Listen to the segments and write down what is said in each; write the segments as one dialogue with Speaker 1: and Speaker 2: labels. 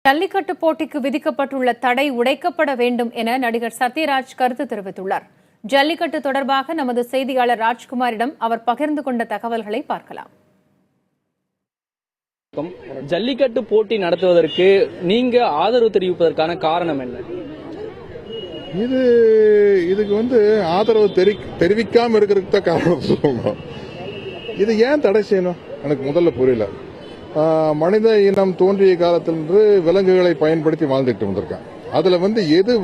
Speaker 1: ஜல்லிக்கட்டு போட்டிக்கு விதிக்கப்பட்டுள்ள தடை உடைக்கப்பட வேண்டும் என நடிகர் சத்யராஜ் கருத்து தெரிவித்துள்ளார். ஜல்லிக்கட்டு தொடர்பாக நமது செய்தியாளர் ராஜ்குமாரிடம் அவர் பகிர்ந்து கொண்ட தகவல்களை பார்க்கலாம்.
Speaker 2: ஜல்லிக்கட்டு போட்டி நடத்துவதற்கு நீங்க ஆதரவு தெரிவிப்பதற்கான காரணம் என்ன?
Speaker 3: இதுக்கு ஆதரவு தெரிவிக்காம இருக்கிறதுக்கு தான் காரணம் சொல்லணும். இது ஏன் தடை செய்யணும் எனக்கு முதல்ல புரியல. மனித இனம் தோன்றிய காலத்திலிருந்து விலங்குகளை பயன்படுத்தி வாழ்ந்துட்டு வந்திருக்கான். அதுல எது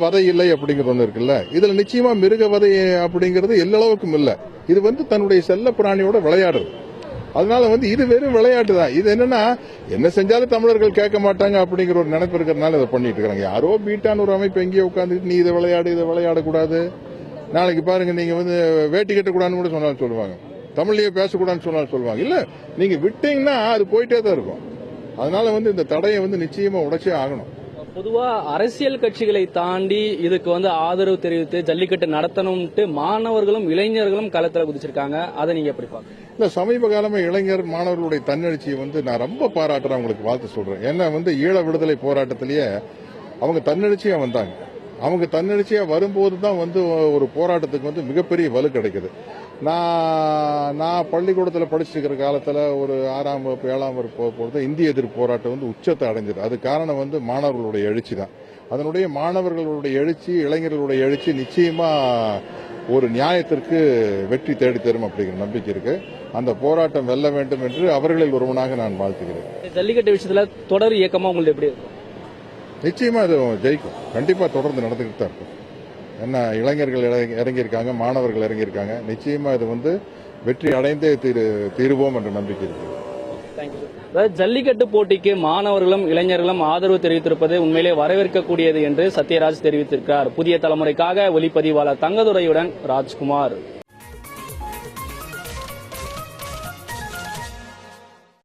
Speaker 3: வதை இல்லை அப்படிங்கிறது ஒண்ணு இருக்குல்ல. இதுல நிச்சயமா மிருக வதை அப்படிங்கிறது எல்லளவுக்கும் இல்ல. இது தன்னுடைய செல்ல பிராணியோட விளையாடுறது. அதனால இது வெறும் விளையாட்டு தான். இது என்னன்னா என்ன செஞ்சாலும் தமிழர்கள் கேட்க மாட்டாங்க அப்படிங்கிற ஒரு நினைப்பு இருக்கிறதுனால இதை பண்ணிட்டு இருக்காங்க. யாரோ பீட்டான ஒரு அமைப்பு எங்கேயோ உட்காந்துட்டு நீ இதை விளையாடக்கூடாது, நாளைக்கு பாருங்க நீங்க வேட்டி கட்டக்கூடாதுன்னு கூட சொன்னாலும் சொல்லுவாங்க, தமிழ்லயே பேசக்கூடாதுன்னு சொன்னாலும் சொல்லுவாங்க. இல்ல நீங்க விட்டீங்கன்னா அது போயிட்டே தான் இருக்கும். அதனால இந்த தடையை நிச்சயமா உடைச்சே ஆகணும்.
Speaker 2: பொதுவா அரசியல் கட்சிகளை தாண்டி இதுக்கு ஆதரவு தெரிவித்து ஜல்லிக்கட்டு நடத்தணும்ட்டு மாணவர்களும் இளைஞர்களும் களத்துல குதிச்சிருக்காங்க. அதை நீங்க எப்படி பாக்க?
Speaker 3: இல்ல சமீப காலமா இளைஞர் மாணவர்களுடைய தன்னெழுச்சியை நான் ரொம்ப பாராட்டுறேன், அவங்களுக்கு வாழ்த்து சொல்றேன். ஏன்னா ஈழ விடுதலை போராட்டத்திலேயே அவங்க தன்னெழுச்சியா வந்தாங்க. அவங்க தன்னெழுச்சியா வரும்போது தான் ஒரு போராட்டத்துக்கு மிகப்பெரிய வலு கிடைக்குது. நான் பள்ளிக்கூடத்தில் படிச்சுட்டு இருக்கிற காலத்தில் ஒரு 6ஆம் வகுப்பு 7ஆம் வகுப்பு போகிறது இந்திய எதிர்ப்பு போராட்டம் உச்சத்தை அடைஞ்சது. அது காரணம் மாணவர்களுடைய எழுச்சி தான். அதனுடைய மாணவர்களுடைய எழுச்சி, இளைஞர்களுடைய எழுச்சி நிச்சயமா ஒரு நியாயத்திற்கு வெற்றி தேடி தரும் அப்படிங்கிற நம்பிக்கை இருக்கு. அந்த போராட்டம் வெல்ல வேண்டும் என்று அவர்களில் ஒருவனாக நான் வாழ்த்துகிறேன்.
Speaker 2: ஜல்லிக்கட்டு விஷயத்துல தொடர் இயக்கமா உங்களுக்கு எப்படி?
Speaker 3: நிச்சயமா அது ஜெயிக்கும். கண்டிப்பா தொடர்ந்து நடந்துகிட்டு தான் இருக்கும். என்ன இளைஞர்கள் இறங்கியிருக்காங்க, மாணவர்கள் இறங்கியிருக்காங்க. நிச்சயமா இது வெற்றி அடைந்தே தீருவோம் என்ற நம்பிக்கை இருக்கு.
Speaker 2: ஜல்லிக்கட்டு போட்டிக்கு மாணவர்களும் இளைஞர்களும் ஆதரவு தெரிவித்திருப்பது உண்மையிலே வரவேற்கக்கூடியது என்று சத்யராஜ் தெரிவித்திருக்கிறார். புதிய தலைமுறைக்காக ஒளிப்பதிவாளர் தங்கதுரையுடன் ராஜ்குமார்.